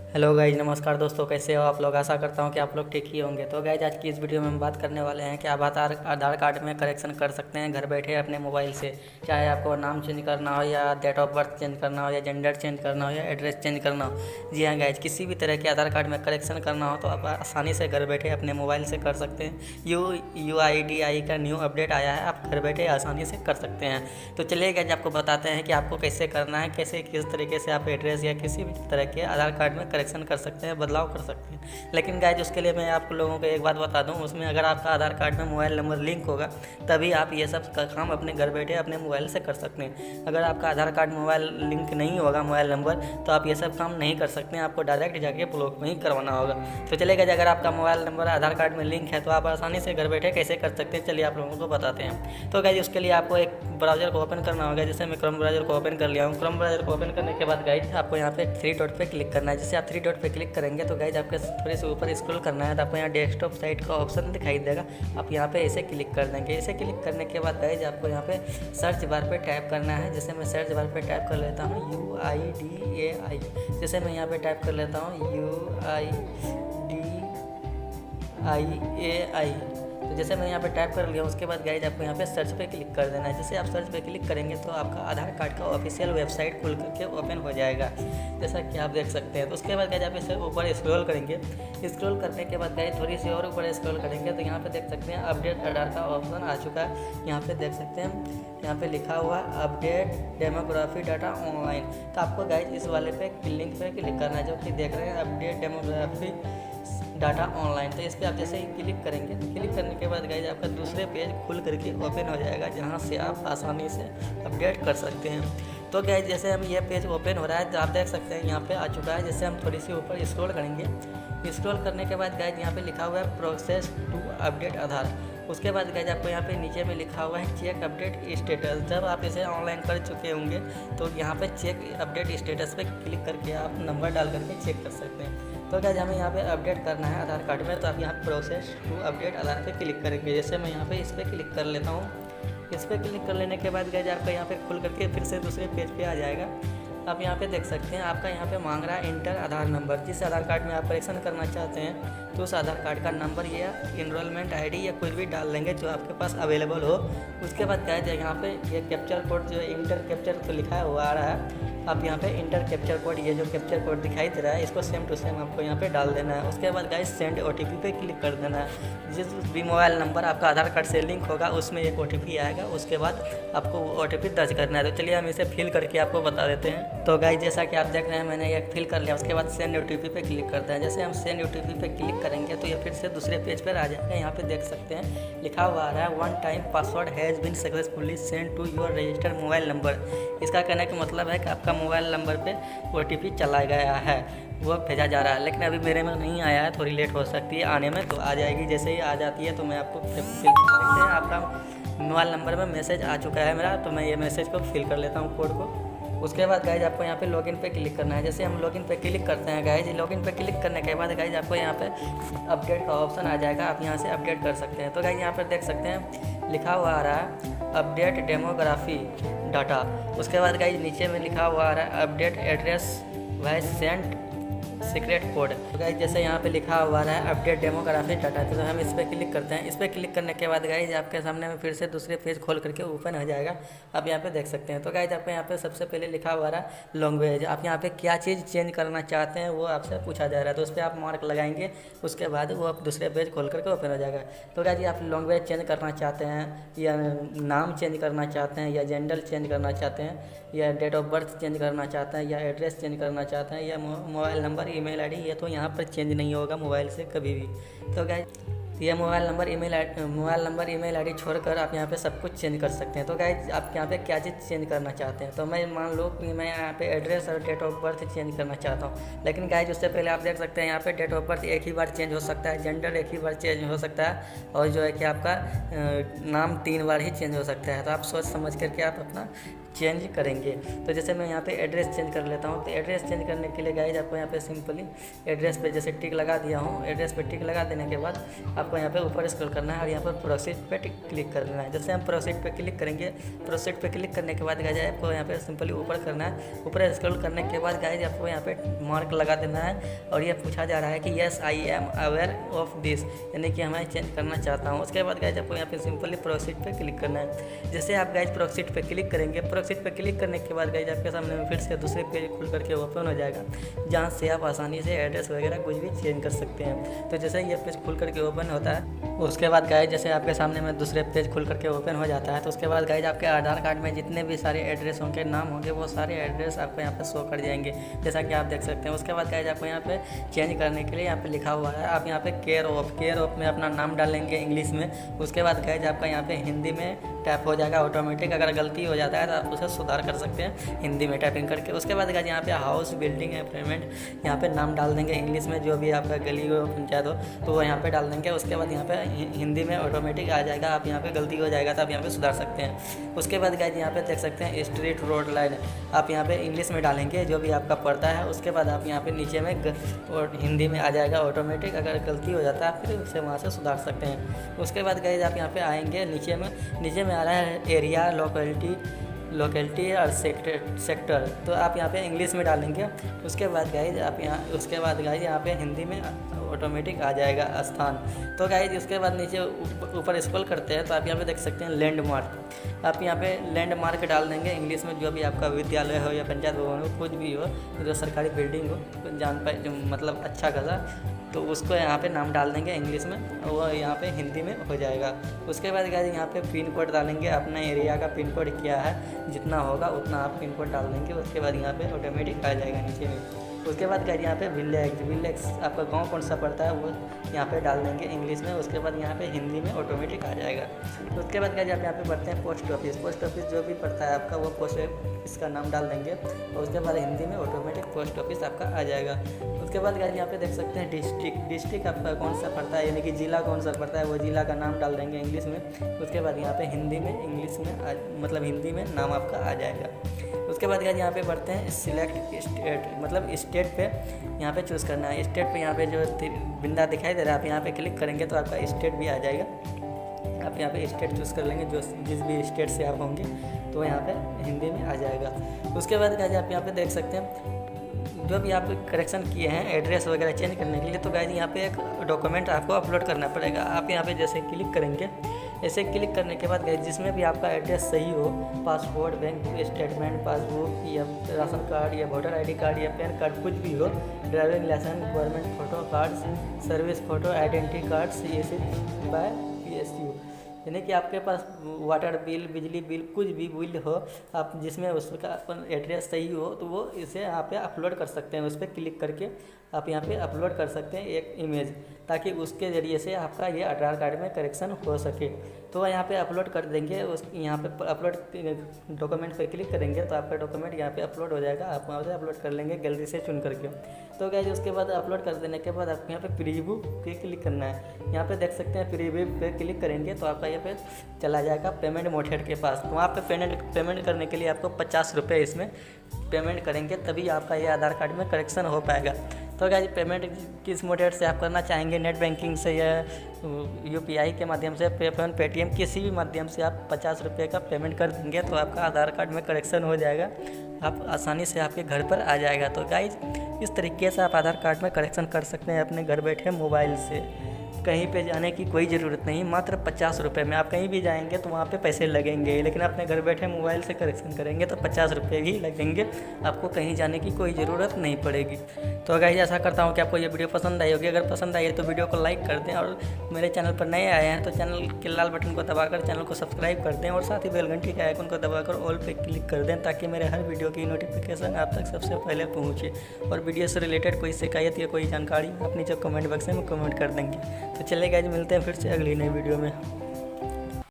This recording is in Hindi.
हेलो गाइज, नमस्कार दोस्तों। कैसे हो आप लोग? आशा करता हूँ कि आप लोग ठीक ही होंगे। तो गाइज, आज की इस वीडियो में हम बात करने वाले हैं कि आप आधार कार्ड में करेक्शन कर सकते हैं घर बैठे अपने मोबाइल से। चाहे आपको नाम चेंज करना हो या डेट ऑफ बर्थ चेंज करना हो या जेंडर चेंज करना हो या एड्रेस चेंज करना हो। जी हाँ गाइज, किसी भी तरह के आधार कार्ड में करेक्शन करना हो तो आप आसानी से घर बैठे अपने मोबाइल से कर सकते हैं। UIDI का न्यू अपडेट आया है, आप घर बैठे आसानी से कर सकते हैं। तो चलिए गाइज, आपको बताते हैं कि आपको कैसे करना है, कैसे किस तरीके से आप एड्रेस या किसी भी तरह के आधार कार्ड में करेक्शन कर सकते हैं, बदलाव कर सकते हैं। लेकिन गाइज, उसके लिए मैं आप लोगों को एक बात बता दूं, उसमें अगर आपका आधार कार्ड में मोबाइल नंबर लिंक होगा तभी आप ये सब का काम अपने घर बैठे अपने मोबाइल से कर सकते हैं। अगर आपका आधार कार्ड मोबाइल लिंक नहीं होगा मोबाइल नंबर, तो आप ये सब काम नहीं कर सकते हैं, आपको डायरेक्ट जाके ब्लॉक में ही करवाना होगा। तो चलेगा, अगर आपका मोबाइल नंबर आधार कार्ड में लिंक है तो आप आसानी से घर बैठे कैसे कर सकते हैं, चलिए आप लोगों को बताते हैं। तो गाइज, उसके लिए आपको एक ब्राउज़र को ओपन करना होगा। जैसे मैं क्रोम ब्राउज़र को ओपन कर लिया हूँ। क्रोम ब्राउज़र को ओपन करने के बाद गाइज, आपको यहाँ पे 3 डॉट पे क्लिक करना है। जैसे आप 3 डॉट पे क्लिक करेंगे तो गाइज आपके थोड़े से ऊपर स्क्रॉल करना है तो आपको यहाँ डेस्कटॉप साइट का ऑप्शन दिखाई देगा। आप यहाँ पे ऐसे क्लिक कर देंगे। ऐसे क्लिक करने के बाद गाइज आपको यहाँ पे सर्च बार पे टाइप करना है। जैसे मैं सर्च बार पे टाइप कर लेता हूँ UIDAI। जैसे मैं यहाँ पे टाइप कर लेता हूँ UIDIAI। तो जैसे मैंने यहाँ पे टाइप कर लिया, उसके बाद गाइज आपको यहाँ पे सर्च पे क्लिक कर देना है। जैसे आप सर्च पे क्लिक करेंगे तो आपका आधार कार्ड का ऑफिशियल वेबसाइट खुल करके ओपन हो जाएगा, जैसा कि आप देख सकते हैं। तो उसके बाद गाइज आप इसे ऊपर स्क्रॉल करेंगे। स्क्रॉल करने के बाद गाइज थोड़ी सी और ऊपर स्क्रॉल करेंगे तो यहाँ पे देख सकते हैं अपडेट आधार का ऑप्शन आ चुका है। यहाँ पे देख सकते हैं, यहाँ पे लिखा हुआ अपडेट डेमोग्राफी डाटा ऑनलाइन। तो आपको गाइज इस वाले पे लिंक पे क्लिक करना है, जो कि देख रहे हैं अपडेट डेमोग्राफी डाटा ऑनलाइन। तो इस पर आप जैसे ही क्लिक करेंगे तो क्लिक करने के बाद गाइज आपका दूसरे पेज खुल करके ओपन हो जाएगा, जहां से आप आसानी से अपडेट कर सकते हैं। तो गाइज, जैसे हम ये पेज ओपन हो रहा है तो आप देख सकते हैं यहाँ पे आ चुका है। जैसे हम थोड़ी सी ऊपर स्क्रॉल करेंगे, स्क्रॉल करने के बाद गाइज यहाँ पे लिखा हुआ है प्रोसेस टू अपडेट आधार। उसके बाद गाइज आपको यहाँ पे नीचे में लिखा हुआ है चेक अपडेट स्टेटस। जब आप इसे ऑनलाइन कर चुके होंगे तो यहाँ पे चेक अपडेट स्टेटस पे क्लिक करके आप नंबर डाल करके चेक कर सकते हैं। तो गाइज हमें यहाँ पे अपडेट करना है आधार कार्ड में, तो आप यहाँ प्रोसेस टू अपडेट आधार पे क्लिक करेंगे। जैसे मैं यहाँ पे इस पर क्लिक कर लेता हूँ। इस पर क्लिक कर लेने के बाद गाइज आपका यहाँ पे खुल करके फिर से दूसरे पेज पे आ जाएगा। आप यहाँ पे देख सकते हैं आपका यहाँ पे मांग रहा है इंटर आधार नंबर। जिस आधार कार्ड में आप करेक्शन करना चाहते हैं तो उस आधार कार्ड का नंबर या इनरोलमेंट ID या कुछ भी डाल देंगे जो आपके पास अवेलेबल हो। उसके बाद क्या है, यहाँ पे ये कैप्चर कोड जो इंटर कैप्चर तो लिखा है वो आ रहा है। आप यहाँ पे इंटर कैप्चर कोड, ये जो कैप्चर कोड दिखाई दे रहा है, इसको सेम टू सेम आपको यहाँ पे डाल देना है। उसके बाद गाइस सेंड OTP पे क्लिक कर देना है। जिस भी मोबाइल नंबर आपका आधार कार्ड से लिंक होगा उसमें एक OTP आएगा, उसके बाद आपको वो OTP दर्ज करना है। तो चलिए हम इसे फिल करके आपको बता देते हैं। तो गाइस, जैसा कि आप देख रहे हैं मैंने ये फिल कर लिया। उसके बाद सेंड OTP पे क्लिक करते हैं। जैसे हम सेंड OTP पे क्लिक करेंगे तो ये फिर से दूसरे पेज पर आ जाएगा। यहाँ पे देख सकते हैं लिखा हुआ आ रहा है 1 time password has been successfully send to your registered mobile number. इसका कहने का मतलब है कि आपका मोबाइल नंबर पे OTP चला गया है, वो भेजा जा रहा है। लेकिन अभी मेरे में नहीं आया है, थोड़ी लेट हो सकती है आने में, तो आ जाएगी। जैसे ही आ जाती है तो मैं आपको फिल कर देते हैं। आपका मोबाइल नंबर में मैसेज आ चुका है मेरा, तो मैं ये मैसेज को फिल कर लेता हूँ कोड को। उसके बाद गाइज आपको यहाँ पे लॉगिन पे क्लिक करना है। जैसे हम लॉगिन पे क्लिक करते हैं गाइज, लॉगिन पे क्लिक करने के बाद गाइज आपको यहाँ पे अपडेट का ऑप्शन आ जाएगा, आप यहाँ से अपडेट कर सकते हैं। तो गाइज यहाँ पर देख सकते हैं लिखा हुआ आ रहा है अपडेट डेमोग्राफी डाटा। उसके बाद गाइज नीचे में लिखा हुआ आ रहा है update address wise sent secret code. तो गाइज जैसे यहाँ पे लिखा हुआ है अपडेट डेमोग्राफी डाटा, तो हम इस पर क्लिक करते हैं। इस पर क्लिक करने के बाद गाइज आपके सामने में फिर से दूसरे पेज खोल करके ओपन हो जाएगा, आप यहाँ पे देख सकते हैं। तो गाइज आपको यहाँ पे सबसे पहले लिखा हुआ है लैंग्वेज। आप यहाँ पे क्या चीज़ चेंज करना चाहते हैं वो आपसे पूछा जा रहा है, तो उस पर आप मार्क लगाएंगे। उसके बाद वो आप दूसरे पेज खोल करके ओपन हो जाएगा। तो गाइज आप लैंग्वेज चेंज करना चाहते हैं या नाम चेंज करना चाहते हैं या जेंडर चेंज करना चाहते हैं या डेट ऑफ बर्थ चेंज करना चाहते हैं या एड्रेस चेंज करना चाहते हैं या मोबाइल नंबर ईमेल ID, ये तो यहाँ पर चेंज नहीं होगा मोबाइल से कभी भी। तो गाइज ये मोबाइल नंबर ईमेल ID छोड़कर आप यहाँ पे सब कुछ चेंज कर सकते हैं। तो गाइज आप यहाँ पे क्या चीज़ चेंज करना चाहते हैं, तो मैं मान लो कि मैं यहाँ पे एड्रेस और डेट ऑफ बर्थ चेंज करना चाहता हूँ। लेकिन गाइज उससे पहले आप देख सकते हैं यहाँ पे डेट ऑफ बर्थ एक ही बार चेंज हो सकता है, जेंडर एक ही बार चेंज हो सकता है, और जो है कि आपका नाम 3 बार ही चेंज हो सकता है। तो आप सोच समझ करके आप अपना चेंज करेंगे। तो जैसे मैं यहाँ पे एड्रेस चेंज कर लेता हूँ। तो एड्रेस चेंज करने के लिए गाइज आपको यहाँ पे सिंपली एड्रेस पे जैसे टिक लगा दिया हूँ, एड्रेस पे टिक लगा देने के बाद आपको यहाँ पे ऊपर स्क्रॉल करना है और यहाँ पर प्रोसीड पे क्लिक कर देना है। जैसे हम प्रोसीड पे क्लिक करेंगे, प्रोसीड पे क्लिक करने के बाद गाइज आपको यहाँ पे सिंपली ऊपर करना है। ऊपर स्क्रॉल करने के बाद गाइज आपको यहाँ पे मार्क लगा देना है और ये पूछा जा रहा है कि yes I am aware of this, यानी कि मैं चेंज करना चाहता हूँ। उसके बाद गाइज आपको यहाँ पे सिंपली प्रोसीड पे क्लिक करना है। जैसे आप गाइज प्रोसीड पे क्लिक करेंगे, प्रोसीड पे क्लिक करने के बाद गाइज आपके सामने में फिर से दूसरे पेज खुल करके ओपन हो जाएगा, जहाँ से आप आसानी से एड्रेस वगैरह कुछ भी चेंज कर सकते हैं। तो जैसे ये पेज खुल करके ओपन होता है, उसके बाद गाइज जैसे आपके सामने में दूसरे पेज खुल करके ओपन हो जाता है, तो उसके बाद गाइज आपके आधार कार्ड में जितने भी सारे एड्रेस होंगे, नाम होंगे, वो सारे एड्रेस आपको यहाँ पे शो कर जाएंगे, जैसा कि आप देख सकते हैं। उसके बाद गाइज आपको यहाँ पे चेंज करने के लिए यहाँ पे लिखा हुआ है, आप यहाँ पे केयर ऑफ में अपना नाम डालेंगे इंग्लिश में। उसके बाद गाइज आपका यहाँ पे हिंदी में टैप हो जाएगा ऑटोमेटिक। अगर गलती हो जाता है तो आप उसे सुधार कर सकते हैं हिंदी में टाइपिंग करके। उसके बाद गाइज यहाँ पे हाउस, बिल्डिंग, अपार्टमेंट यहाँ पे नाम डाल देंगे इंग्लिश में, जो भी आपका गली हो, पंचायत हो, तो वो यहाँ पे डाल देंगे। उसके बाद यहाँ पे हिंदी में ऑटोमेटिक आ जाएगा, आप यहाँ पे गलती हो जाएगा तो आप यहाँ पे सुधार सकते हैं। उसके बाद गाइज यहाँ पे देख सकते हैं स्ट्रीट, रोड, लाइन, आप यहाँ पे इंग्लिश में डालेंगे जो भी आपका पड़ता है। उसके बाद आप यहाँ पे नीचे में और हिंदी में आ जाएगा ऑटोमेटिक। अगर गलती हो जाता है फिर उसे वहाँ से सुधार सकते हैं। उसके बाद गाइज आप यहाँ पे आएंगे, नीचे में आ रहा है एरिया, लोकेलिटी और सेक्टर, तो आप यहाँ पे इंग्लिश में डालेंगे। उसके बाद गाइज यहाँ पे हिंदी में ऑटोमेटिक आ जाएगा स्थान। तो गाइज उसके बाद नीचे ऊपर स्क्रॉल करते हैं तो आप यहाँ पे देख सकते हैं लैंडमार्क, आप यहाँ पे लैंडमार्क डाल देंगे इंग्लिश में, जो भी आपका विद्यालय हो या पंचायत भवन हो, कुछ भी हो, जो सरकारी बिल्डिंग हो, जो मतलब अच्छा खासा, तो उसको यहाँ पे नाम डाल देंगे इंग्लिश में, वो यहाँ पे हिंदी में हो जाएगा। उसके बाद गाइज यहाँ पे पिन कोड डालेंगे, अपना एरिया का पिन कोड क्या है, जितना होगा उतना आप पिन कोड डाल देंगे। उसके बाद यहाँ पे ऑटोमेटिक आ जाएगा नीचे में। उसके बाद गाइज यहाँ पे विलेज आपका गांव कौन सा पड़ता है वो यहाँ पे डाल देंगे इंग्लिश में। उसके बाद यहाँ पे हिंदी में ऑटोमेटिक आ जाएगा। उसके बाद गाइज आप यहाँ पे पढ़ते हैं पोस्ट ऑफिस जो भी पड़ता है आपका वो पोस्ट इसका नाम डाल देंगे और उसके बाद हिंदी में ऑटोमेटिक पोस्ट ऑफिस आपका आ जाएगा। उसके बाद गाइज यहाँ पे देख सकते हैं डिस्ट्रिक्ट आपका कौन सा पड़ता है, यानी कि ज़िला कौन सा पड़ता है, वो ज़िला का नाम डाल देंगे इंग्लिश में। उसके बाद यहाँ पे हिंदी में इंग्लिश में मतलब हिंदी में नाम आपका आ जाएगा। उसके बाद गाइज यहाँ पे बढ़ते हैं सिलेक्ट स्टेट, मतलब स्टेट पे यहाँ पे चूज़ करना है। स्टेट पे यहाँ पे जो बिंदा दिखाई दे रहा है, आप यहाँ पे क्लिक करेंगे तो आपका स्टेट भी आ जाएगा। आप यहाँ पे स्टेट चूज़ कर लेंगे, जो जिस भी स्टेट से आप होंगे तो यहाँ पे हिंदी में आ जाएगा। उसके बाद गाइज आप यहाँ पे देख सकते हैं जो भी आप करेक्शन किए हैं एड्रेस वगैरह चेंज करने के लिए, तो गाइज यहाँ पे एक डॉक्यूमेंट आपको अपलोड करना पड़ेगा। आप यहाँ पे जैसे क्लिक करेंगे, ऐसे क्लिक करने के बाद गाइज जिसमें भी आपका एड्रेस सही हो, पासपोर्ट, बैंक स्टेटमेंट, पासबुक या राशन कार्ड या वोटर आईडी कार्ड या पैन कार्ड, कुछ भी हो, driving licence, government photo cards, service photo, identity cards, ये सब बाय PSU, यानी कि आपके पास वाटर बिल, बिजली बिल, कुछ भी बिल हो, आप जिसमें उसका एड्रेस सही हो तो वो इसे यहाँ पे अपलोड कर सकते हैं। उस पर क्लिक करके आप यहाँ पे अपलोड कर सकते हैं एक इमेज, ताकि उसके ज़रिए से आपका ये आधार कार्ड में करेक्शन हो सके। तो यहाँ पे अपलोड कर देंगे, उस यहाँ पे अपलोड डॉक्यूमेंट पे क्लिक करेंगे तो आपका डॉक्यूमेंट यहाँ पे अपलोड हो जाएगा। आप वहाँ से अपलोड कर लेंगे गैलरी से चुन करके। तो गाइस उसके बाद अपलोड कर देने के बाद आपको यहाँ पे प्रीव्यू पे क्लिक करना है। यहाँ पे देख सकते हैं प्रीव्यू पे क्लिक करेंगे तो आपका ये पे चला जाएगा पेमेंट मेथड के पास। तो वहाँ पे पेमेंट करने के लिए आपको 50 रुपये इसमें पेमेंट करेंगे, तभी आपका ये आधार कार्ड में करेक्शन हो पाएगा। तो गाइस पेमेंट किस मेथड से आप करना चाहेंगे, नेट बैंकिंग से या UPI के माध्यम से, पेफोन, पेटीएम, किसी भी माध्यम से आप 50 रुपये का पेमेंट कर देंगे तो आपका आधार कार्ड में करेक्शन हो जाएगा, आप आसानी से आपके घर पर आ जाएगा। तो गाइस इस तरीके से आप आधार कार्ड में करेक्शन कर सकते हैं अपने घर बैठे मोबाइल से। कहीं पे जाने की कोई ज़रूरत नहीं, मात्र 50 रुपये में आप कहीं भी जाएंगे तो वहाँ पे पैसे लगेंगे, लेकिन अपने घर बैठे मोबाइल से करेक्शन करेंगे तो 50 रुपये ही लगेंगे, आपको कहीं जाने की कोई ज़रूरत नहीं पड़ेगी। तो गाइस ऐसा करता हूँ कि आपको ये वीडियो पसंद आई होगी। अगर पसंद आई है तो वीडियो को लाइक कर दें, और मेरे चैनल पर नए आए हैं तो चैनल के लाल बटन को दबाकर चैनल को सब्सक्राइब कर दें, और साथ ही बेल घंटी के आइकन को दबाकर ऑल पे क्लिक कर दें, ताकि मेरे हर वीडियो की नोटिफिकेशन आप तक सबसे पहले पहुँचे। और वीडियो से रिलेटेड कोई शिकायत या कोई जानकारी आप नीचे कमेंट बॉक्स में कमेंट कर देंगे। तो चलिए गाइस मिलते हैं फिर से अगली नई वीडियो में।